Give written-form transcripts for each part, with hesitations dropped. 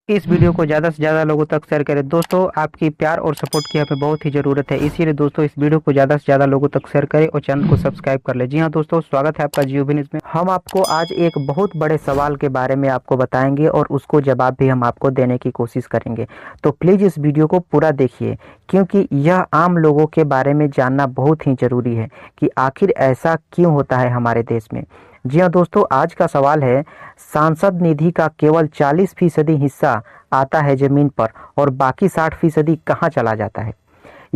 कि इस वीडियो को ज़्यादा से ज़्यादा लोगों तक शेयर करें। दोस्तों, आपकी प्यार और सपोर्ट की हमें बहुत ही ज़रूरत है, इसीलिए दोस्तों इस वीडियो को ज़्यादा से ज़्यादा लोगों तक शेयर करें और चैनल को सब्सक्राइब कर लें। जी हाँ दोस्तों, स्वागत है आपका जियो बिजनेस में। हम आपको आज एक बहुत बड़े सवाल के बारे में आपको बताएंगे और उसको जवाब भी हम आपको देने की कोशिश करेंगे। तो प्लीज़ इस वीडियो को पूरा देखिए, क्योंकि यह आम लोगों के बारे में जानना बहुत ही ज़रूरी है कि आखिर ऐसा क्यों होता है हमारे देश में। जी हाँ दोस्तों, आज का सवाल है, सांसद निधि का केवल 40% हिस्सा आता है जमीन पर और बाकी 60% कहाँ चला जाता है।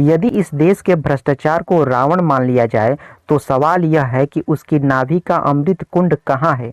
यदि इस देश के भ्रष्टाचार को रावण मान लिया जाए तो सवाल यह है कि उसकी नाभि का अमृत कुंड कहाँ है।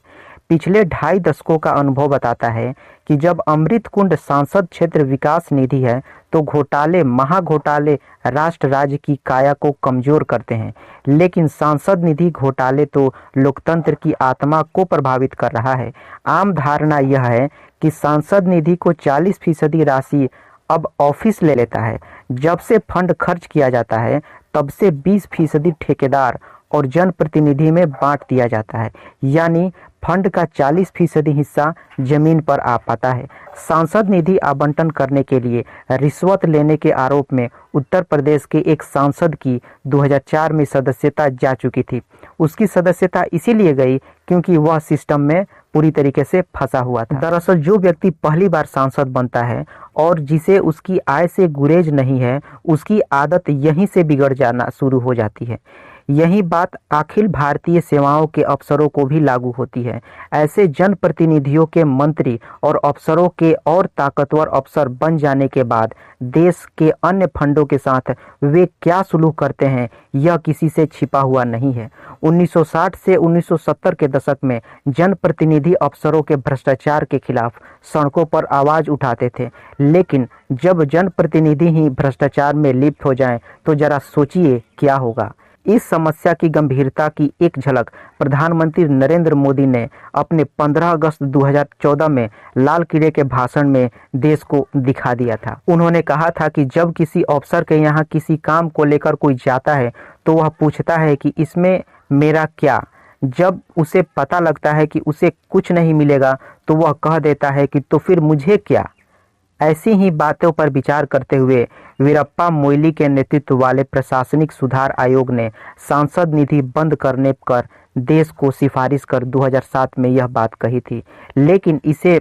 पिछले 2.5 दशकों का अनुभव बताता है कि जब अमृत कुंड सांसद क्षेत्र विकास निधि है तो घोटाले महाघोटाले राष्ट्र राज्य की काया को कमजोर करते हैं, लेकिन सांसद निधि घोटाले तो लोकतंत्र की आत्मा को प्रभावित कर रहा है। आम धारणा यह है कि सांसद निधि को 40% राशि अब ऑफिस ले लेता है। जब से फंड खर्च किया जाता है तब से 20% ठेकेदार और जनप्रतिनिधि में बांट दिया जाता है, यानी फंड का 40% हिस्सा जमीन पर आ पाता है। सांसद निधि आवंटन करने के लिए रिश्वत लेने के आरोप में उत्तर प्रदेश के एक सांसद की 2004 में सदस्यता जा चुकी थी। उसकी सदस्यता इसीलिए गई क्योंकि वह सिस्टम में पूरी तरीके से फंसा हुआ था। दरअसल जो व्यक्ति पहली बार सांसद बनता है और जिसे उसकी आय से गुरेज नहीं है, उसकी आदत यहीं से बिगड़ जाना शुरू हो जाती है। यही बात अखिल भारतीय सेवाओं के अफसरों को भी लागू होती है। ऐसे जनप्रतिनिधियों के मंत्री और अफसरों के और ताकतवर अफसर बन जाने के बाद देश के अन्य फंडों के साथ वे क्या सुलूक करते हैं, यह किसी से छिपा हुआ नहीं है। 1960 से 1970 के दशक में जनप्रतिनिधि अफसरों के भ्रष्टाचार के खिलाफ सड़कों पर आवाज उठाते थे, लेकिन जब जनप्रतिनिधि ही भ्रष्टाचार में लिप्त हो जाएं तो जरा सोचिए क्या होगा। इस समस्या की गंभीरता की एक झलक प्रधानमंत्री नरेंद्र मोदी ने अपने 15 अगस्त 2014 में लाल किले के भाषण में देश को दिखा दिया था। उन्होंने कहा था कि जब किसी अफसर के यहाँ किसी काम को लेकर कोई जाता है तो वह पूछता है कि इसमें मेरा क्या। जब उसे पता लगता है कि उसे कुछ नहीं मिलेगा तो वह कह देता है कि तो फिर मुझे क्या। ऐसी ही बातों पर विचार करते हुए वीरप्पा मोइली के नेतृत्व वाले प्रशासनिक सुधार आयोग ने सांसद निधि बंद करने पर देश को सिफारिश कर 2007 में यह बात कही थी, लेकिन इसे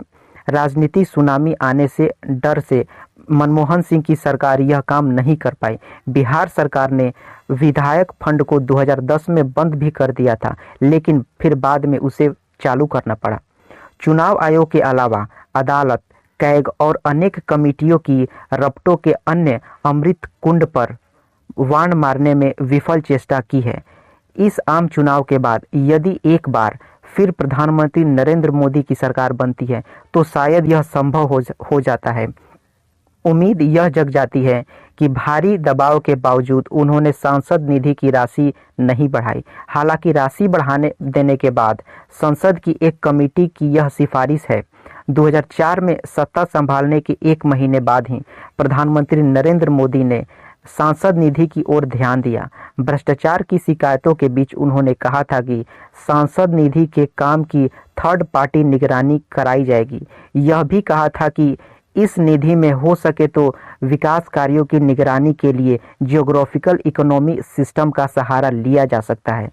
राजनीतिक सुनामी आने से डर से मनमोहन सिंह की सरकार यह काम नहीं कर पाई। बिहार सरकार ने विधायक फंड को 2010 में बंद भी कर दिया था, लेकिन फिर बाद में उसे चालू करना पड़ा। चुनाव आयोग के अलावा अदालत, कैग और अनेक कमिटियों की रपटों के अन्य अमृत कुंड पर वाण मारने में विफल चेष्टा की है। इस आम चुनाव के बाद यदि एक बार फिर प्रधानमंत्री नरेंद्र मोदी की सरकार बनती है तो शायद यह संभव हो जाता है। उम्मीद यह जग जाती है कि भारी दबाव के बावजूद उन्होंने सांसद निधि की राशि नहीं बढ़ाई। हालांकि राशि बढ़ाने देने के बाद संसद की एक कमेटी की यह सिफारिश है। 2004 में सत्ता संभालने के एक महीने बाद ही प्रधानमंत्री नरेंद्र मोदी ने सांसद निधि की ओर ध्यान दिया। भ्रष्टाचार की शिकायतों के बीच उन्होंने कहा था कि सांसद निधि के काम की थर्ड पार्टी निगरानी कराई जाएगी। यह भी कहा था कि इस निधि में हो सके तो विकास कार्यों की निगरानी के लिए जियोग्राफिकल इकोनॉमी सिस्टम का सहारा लिया जा सकता है।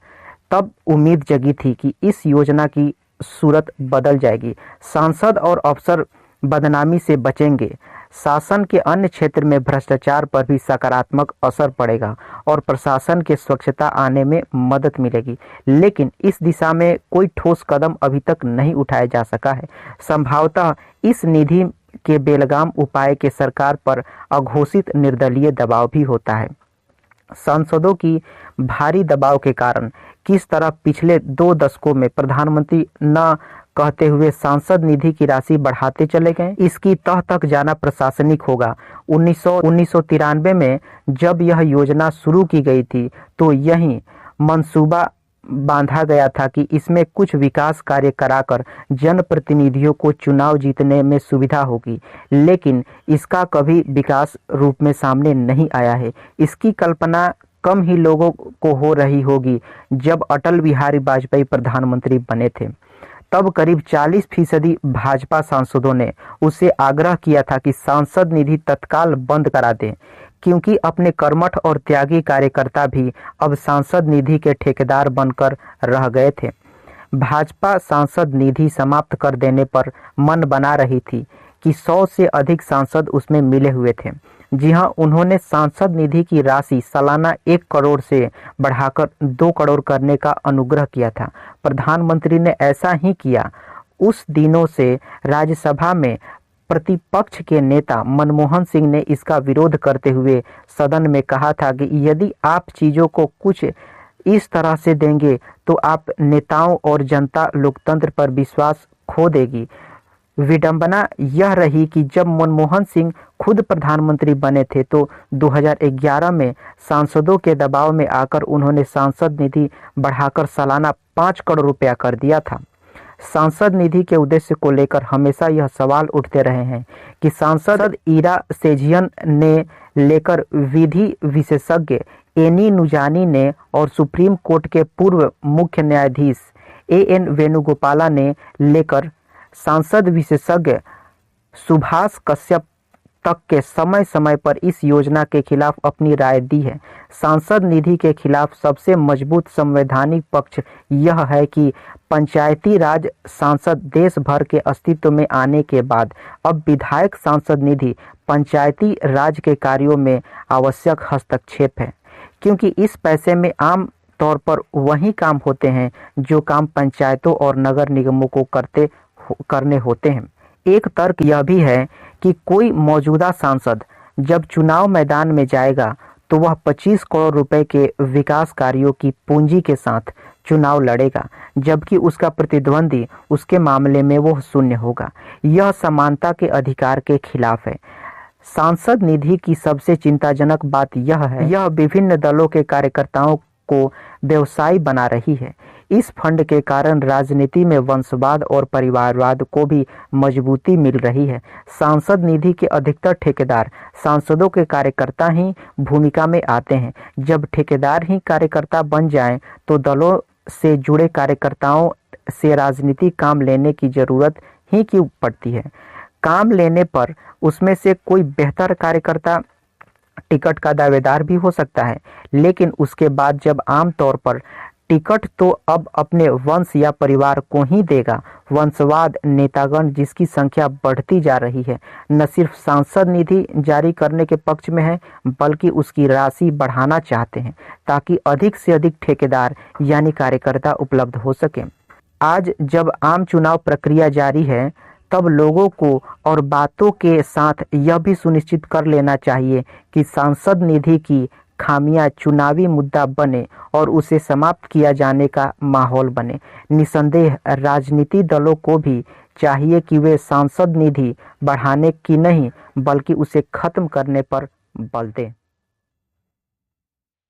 तब उम्मीद जगी थी कि इस योजना की सूरत बदल जाएगी, सांसद और अफसर बदनामी से बचेंगे, शासन के अन्य क्षेत्र में भ्रष्टाचार पर भी सकारात्मक असर पड़ेगा और प्रशासन के स्वच्छता आने में मदद मिलेगी। लेकिन इस दिशा में कोई ठोस कदम अभी तक नहीं उठाया जा सका है। संभवतः इस निधि के बेलगाम उपाय के सरकार पर अघोषित निर्दलीय दबाव भी होता है। सांसदों की भारी दबाव के कारण किस तरह पिछले 2 दशकों में प्रधानमंत्री न कहते हुए सांसद निधि की राशि बढ़ाते चले गए, इसकी तह तक जाना प्रशासनिक होगा। 1993 में जब यह योजना शुरू की गई थी तो यही मंसूबा बांधा गया था कि इसमें कुछ विकास कार्य कराकर जनप्रतिनिधियों को चुनाव जीतने में सुविधा होगी, लेकिन इसका कभी विकास रूप में सामने नहीं आया है। इसकी कल्पना कम ही लोगों को हो रही होगी जब अटल बिहारी वाजपेयी प्रधानमंत्री बने थे। तब करीब 40% भाजपा सांसदों ने उससे आग्रह किया था कि सांसद निधि तत्काल बंद करा दें, क्योंकि अपने कर्मठ और त्यागी कार्यकर्ता भी अब सांसद निधि के ठेकेदार बनकर रह गए थे। भाजपा सांसद निधि समाप्त कर देने पर मन बना रही थी कि 100 से अधिक सांसद उसमें मिले हुए थे। जी हां, उन्होंने सांसद निधि की राशि सालाना 1 करोड़ से बढ़ाकर 2 करोड़ करने का अनुग्रह किया था। प्रधानमंत्री ने ऐसा ही किया। उस दिनों से राज्यसभा में प्रतिपक्ष के नेता मनमोहन सिंह ने इसका विरोध करते हुए सदन में कहा था कि यदि आप चीज़ों को कुछ इस तरह से देंगे तो आप नेताओं और जनता लोकतंत्र पर विश्वास खो देगी। विडंबना यह रही कि जब मनमोहन सिंह खुद प्रधानमंत्री बने थे तो 2011 में सांसदों के दबाव में आकर उन्होंने सांसद निधि बढ़ाकर सालाना 5 करोड़ रुपया कर दिया था। सांसद निधि के उद्देश्य को लेकर हमेशा यह सवाल उठते रहे हैं कि सांसद ईरा सेजियन ने लेकर विधि विशेषज्ञ एनी नुजानी ने और सुप्रीम कोर्ट के पूर्व मुख्य न्यायाधीश एएन वेणुगोपाला ने लेकर सांसद विशेषज्ञ सुभाष कश्यप तक के समय समय पर इस योजना के खिलाफ अपनी राय दी है। सांसद निधि के खिलाफ सबसे मजबूत संवैधानिक पक्ष यह है कि पंचायती राज सांसद देश भर के अस्तित्व में आने के बाद अब विधायक सांसद निधि पंचायती राज के कार्यों में आवश्यक हस्तक्षेप है, क्योंकि इस पैसे में आम तौर पर वही काम होते हैं जो काम पंचायतों और नगर निगमों को करने होते हैं। एक तर्क यह भी है कि कोई मौजूदा सांसद जब चुनाव मैदान में जाएगा तो वह 25 करोड़ रुपए के विकास कार्यों की पूंजी के साथ चुनाव लड़ेगा, जबकि उसका प्रतिद्वंदी उसके मामले में वो शून्य होगा। यह समानता के अधिकार के खिलाफ है। सांसद निधि की सबसे चिंताजनक बात यह है, यह विभिन्न दलों के कार्यकर्ताओं को व्यवसायी बना रही है। इस फंड के कारण राजनीति में वंशवाद और परिवारवाद को भी मजबूती मिल रही है। सांसद निधि के अधिकतर ठेकेदार सांसदों के कार्यकर्ता ही भूमिका में आते हैं। जब ठेकेदार ही कार्यकर्ता बन जाएं तो दलों से जुड़े कार्यकर्ताओं से राजनीतिक काम लेने की जरूरत ही क्यों पड़ती है। काम लेने पर उसमें से कोई बेहतर कार्यकर्ता टिकट का दावेदार भी हो सकता है, लेकिन उसके बाद जब आम तौर पर टिकट तो अब अपने वंश या परिवार को ही देगा। वंशवाद नेतागण जिसकी संख्या बढ़ती जा रही है, न सिर्फ सांसद निधि जारी करने के पक्ष में है बल्कि उसकी राशि बढ़ाना चाहते हैं ताकि अधिक से अधिक ठेकेदार यानी कार्यकर्ता उपलब्ध हो सके। आज जब आम चुनाव प्रक्रिया जारी है तब लोगों को और बातों के साथ यह भी सुनिश्चित कर लेना चाहिए कि सांसद निधि की खामियां चुनावी मुद्दा बने और उसे समाप्त किया जाने का माहौल बने। निसंदेह राजनीतिक दलों को भी चाहिए कि वे सांसद निधि बढ़ाने की नहीं बल्कि उसे खत्म करने पर बल दें।